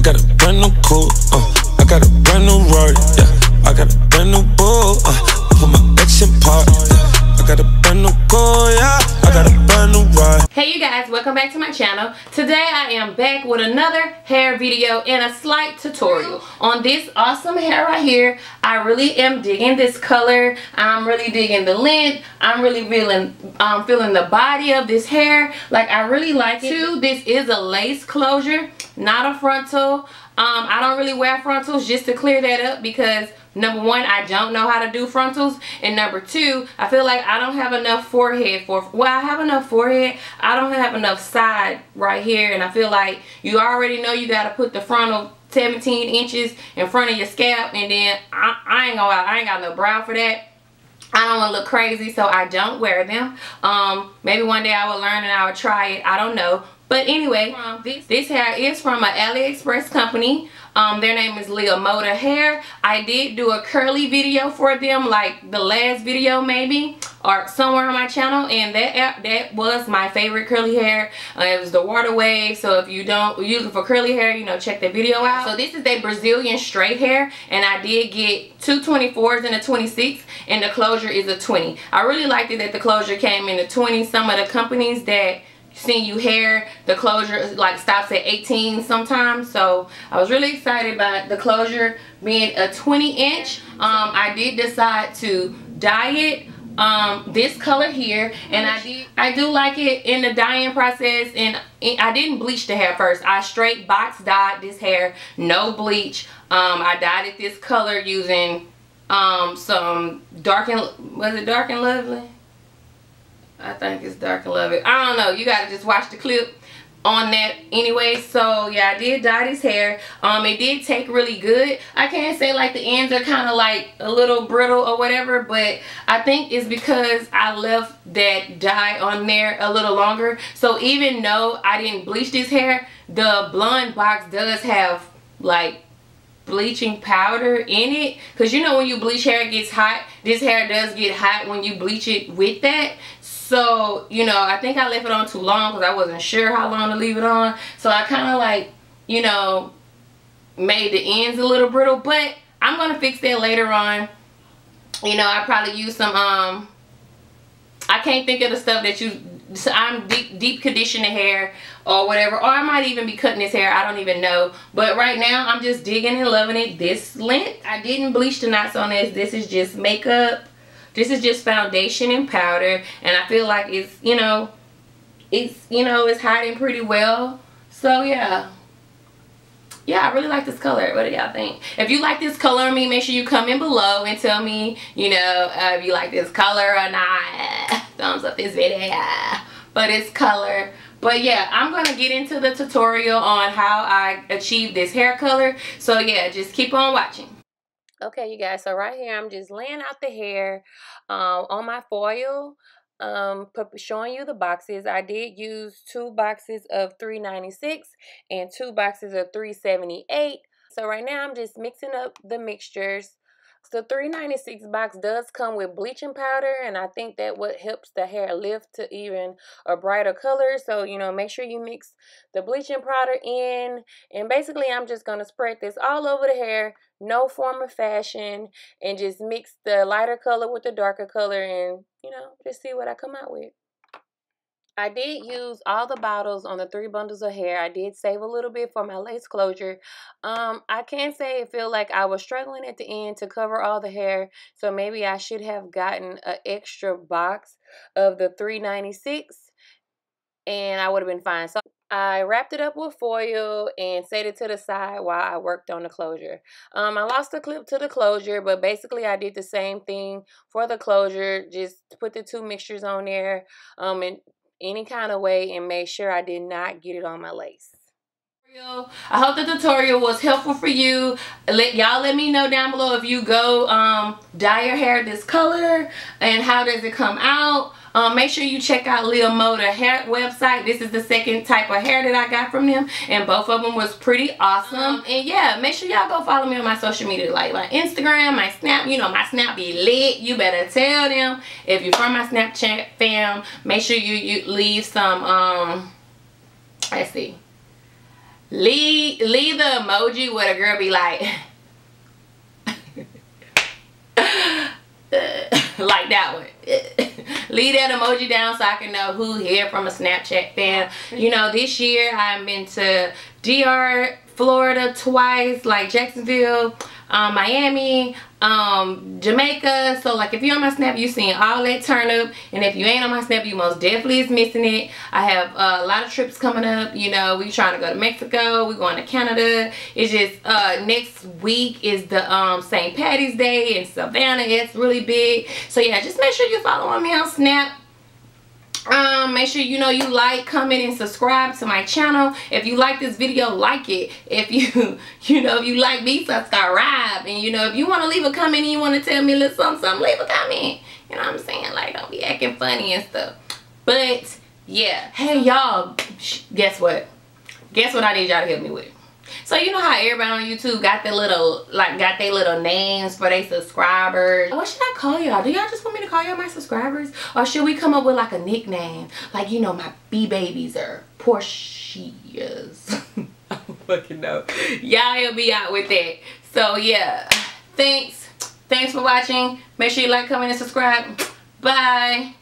got a brand new coupe, I got a brand new Rari, yeah. I got a brand new bull, I put my ex in park, yeah. I got a brand new goal, yeah. I got a brand new ride. Hey you guys, welcome back to my channel. Today I am back with another hair video and a slight tutorial on this awesome hair right here. I really am digging this color. I'm really digging the length. I'm really feeling the body of this hair. Like, I really like it too. This is a lace closure, not a frontal. I don't really wear frontals, just to clear that up, because number one, I don't know how to do frontals, and number two, I feel like I don't have enough forehead for, well, I have enough forehead, I don't have enough side right here, and I feel like you already know you got to put the frontal 17 inches in front of your scalp, and then I ain't got no brow for that. I don't want to look crazy, so I don't wear them. Maybe one day I will learn and I will try it, I don't know. But anyway, this hair is from an AliExpress company. Their name is Lemoda hair. I did do a curly video for them, like the last video maybe, or somewhere on my channel, and that was my favorite curly hair. It was the water wave. So if you're looking for curly hair, you know, check that video out. So this is a Brazilian straight hair, and I did get two 24s and a 26, and the closure is a 20. I really liked it that the closure came in the 20. Some of the companies that send you hair, the closure like stops at 18 sometimes, so I was really excited about the closure being a 20-inch. I did decide to dye it this color here, and I do like it in the dyeing process, and I didn't bleach the hair first. I straight box dyed this hair, no bleach. I dyed it this color using some Dark and Lovely? I think it's Dark and Lovely. I don't know. You gotta just watch the clip on that anyway. So yeah, I did dye this hair. It did take really good. I can't say like the ends are kind of like a little brittle or whatever, but I think it's because I left that dye on there a little longer. So even though I didn't bleach this hair, the blonde box does have like bleaching powder in it, because you know when you bleach hair, it gets hot. This hair does get hot when you bleach it with that. So, you know, I think I left it on too long because I wasn't sure how long to leave it on. So I kind of like, you know, made the ends a little brittle. But I'm going to fix that later on. You know, I probably use some, I can't think of the stuff that I'm deep conditioning hair or whatever. Or I might even be cutting this hair. I don't even know. But right now, I'm just digging and loving it. This length, I didn't bleach the knots on this. This is just makeup. This is just foundation and powder, and I feel like it's, you know, it's hiding pretty well. So yeah, I really like this color. What do y'all think? If you like this color on me, make sure you comment below and tell me, you know, if you like this color or not. Thumbs up this video for this color. But yeah, I'm going to get into the tutorial on how I achieved this hair color. So yeah, just keep on watching. Okay, you guys, so right here I'm just laying out the hair on my foil, showing you the boxes. I did use 2 boxes of $3.96 and 2 boxes of $3.78. So right now I'm just mixing up the mixtures. The $3.96 box does come with bleaching powder, and I think that what helps the hair lift to even a brighter color. So, you know, make sure you mix the bleaching powder in, and basically I'm just going to spread this all over the hair, no form of fashion, and just mix the lighter color with the darker color, and, you know, just see what I come out with. I did use all the bottles on the 3 bundles of hair. I did save a little bit for my lace closure. I can't say it feel like I was struggling at the end to cover all the hair, so maybe I should have gotten an extra box of the $3.96 and I would have been fine. So I wrapped it up with foil and set it to the side while I worked on the closure. I lost the clip to the closure, but basically I did the same thing for the closure. Just put the 2 mixtures on there and any kind of way, and made sure I did not get it on my lace. I hope the tutorial was helpful for you. Y'all let me know down below if you go dye your hair this color and how does it come out. Make sure you check out Lemoda hair website. This is the second type of hair that I got from them, and both of them was pretty awesome. And yeah, make sure y'all go follow me on my social media, like my Instagram, my Snap. You know, my Snap be lit. You better tell them. If you're from my Snapchat fam, make sure you leave some let's see, leave the emoji where the girl be like like that one. Leave that emoji down so I can know who here from a Snapchat fan. You know, this year I've been to DR, Florida twice, like Jacksonville, Miami, Jamaica. So like if you're on my Snap, you seen all that turn up, and if you ain't on my Snap, you most definitely is missing it. I have a lot of trips coming up. You know, we trying to go to Mexico, we going to Canada. It's just next week is the St. Patty's Day in Savannah. It's really big. So yeah, just make sure you follow me on Snap. Make sure you know you like, comment, and subscribe to my channel. If you like this video, like it. If you know, if you like me, subscribe. And you know, if you want to leave a comment and you want to tell me a little something, leave a comment. You know what I'm saying? Like, don't be acting funny and stuff. But yeah, hey y'all, guess what I need y'all to help me with? So you know how everybody on YouTube got their little, got their little names for their subscribers. What should I call y'all? Do y'all just want me to call y'all my subscribers? Or should we come up with like a nickname? Like, you know, my B-babies or Porchias. I don't fucking know. Y'all help me out with that. So yeah, thanks for watching. Make sure you like, comment, and subscribe. Bye.